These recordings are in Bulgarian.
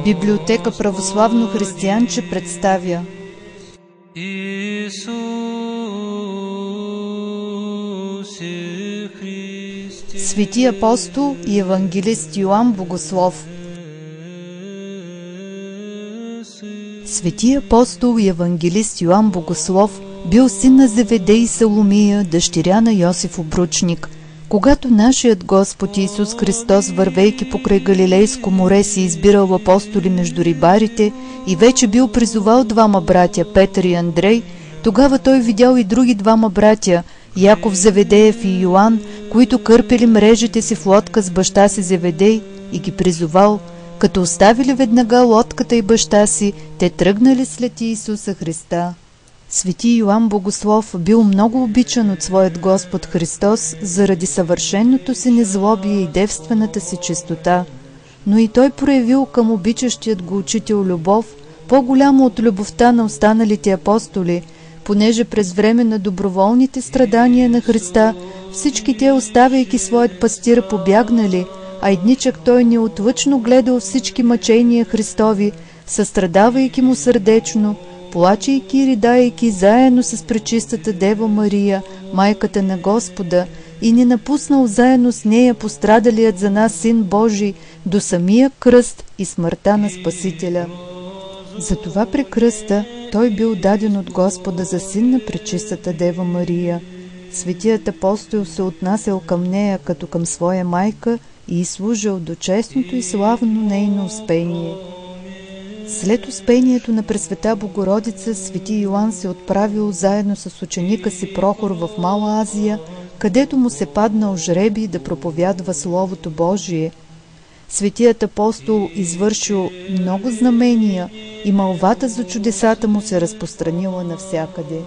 Библиотека Православно християнче представя Свети апостол и евангелист Йоан Богослов. Свети апостол и евангелист Йоан Богослов бил син на Зеведей и Саломия, дъщеря на Йосиф Обручник. Когато нашият Господ Исус Христос, вървейки покрай Галилейско море, си избирал апостоли между рибарите и вече бил призовал двама братя, Петър и Андрей, тогава той видял и други двама братя, Яков Зеведеев и Йоан, които кърпели мрежите си в лодка с баща си Зеведей, и ги призовал. Като оставили веднага лодката и баща си, те тръгнали след Исуса Христа. Свети Йоан Богослов бил много обичан от своят Господ Христос заради съвършеното си незлобие и девствената си чистота, но и той проявил към обичащият го учител любов, по-голямо от любовта на останалите апостоли, понеже през време на доброволните страдания на Христа всички те, оставяйки своят пастир, побягнали, а едничък той неотлъчно гледал всички мъчения Христови, състрадавайки му сърдечно, плачейки и ридайки заедно с пречистата Дева Мария, майката на Господа, и не напуснал заедно с нея пострадалият за нас Син Божий до самия кръст и смъртта на Спасителя. Затова при кръста той бил даден от Господа за син на пречистата Дева Мария. Светият апостол се отнасял към нея като към своя майка и служил до честното и славно нейно успение. След успението на Пресвета Богородица, свети Йоан се отправил заедно с ученика си Прохор в Мала Азия, където му се паднал жребий да проповядва Словото Божие. Светият апостол извършил много знамения и мълвата за чудесата му се разпространила навсякъде.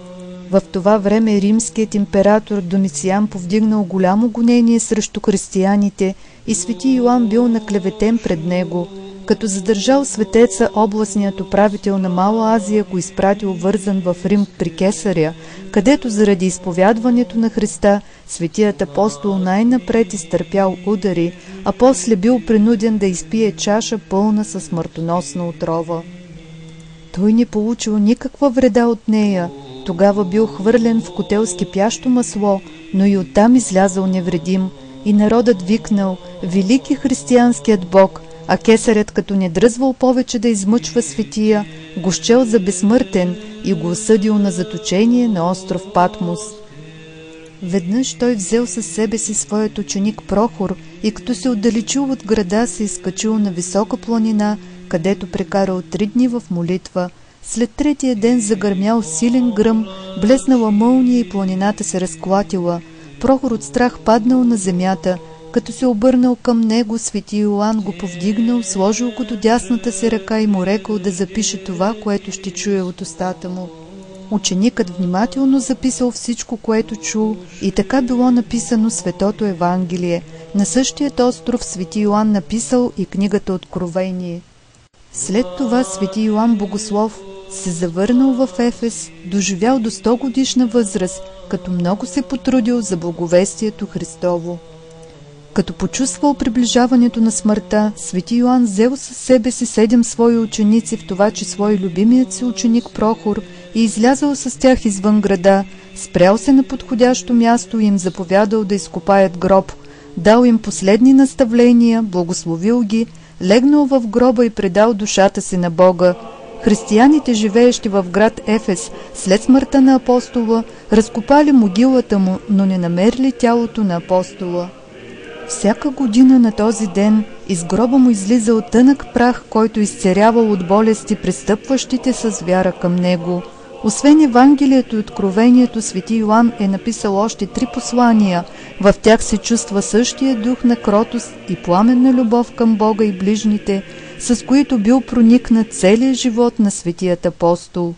В това време римският император Домициан повдигнал голямо гонение срещу християните и свети Йоан бил наклеветен пред него. Като задържал светеца, областният управител на Мала Азия го изпратил вързан в Рим при кесаря, където заради изповядването на Христа светият апостол най-напред изтърпял удари, а после бил принуден да изпие чаша пълна със смъртоносна отрова. Той не получил никаква вреда от нея. Тогава бил хвърлен в котел с кипящо масло, но и оттам излязъл невредим, и народът викнал: „Велики християнският Бог!“, а кесарят, като не дръзвал повече да измъчва светия, го счел за безсмъртен и го осъдил на заточение на остров Патмос. Веднъж той взел със себе си своят ученик Прохор и като се отдалечил от града, се изкачил на висока планина, където прекарал 3 дни в молитва. След третия ден загърмял силен гръм, блеснала мълния и планината се разклатила. Прохор от страх паднал на земята. Като се обърнал към него, свети Йоан го повдигнал, сложил го до дясната си ръка и му рекал да запише това, което ще чуе от устата му. Ученикът внимателно записал всичко, което чул, и така било написано Светото Евангелие. На същият остров свети Йоан написал и книгата Откровение. След това свети Йоан Богослов се завърнал в Ефес, доживял до 100 годишна възраст, като много се потрудил за благовестието Христово. Като почувствал приближаването на смъртта, свети Йоан взел със себе си 7 свои ученици, в това число и любимият си ученик Прохор, и излязъл с тях извън града, спрял се на подходящо място и им заповядал да изкопаят гроб, дал им последни наставления, благословил ги, легнал в гроба и предал душата си на Бога. Християните, живеещи в град Ефес, след смъртта на апостола, разкопали могилата му, но не намерили тялото на апостола. Всяка година на този ден из гроба му излизал тънък прах, който изцерявал от болести пристъпващите с вяра към него. Освен Евангелието и Откровението, свети Йоан е написал още 3 послания. В тях се чувства същия дух на кротост и пламенна любов към Бога и ближните, с които бил проникнат целият живот на светият апостол.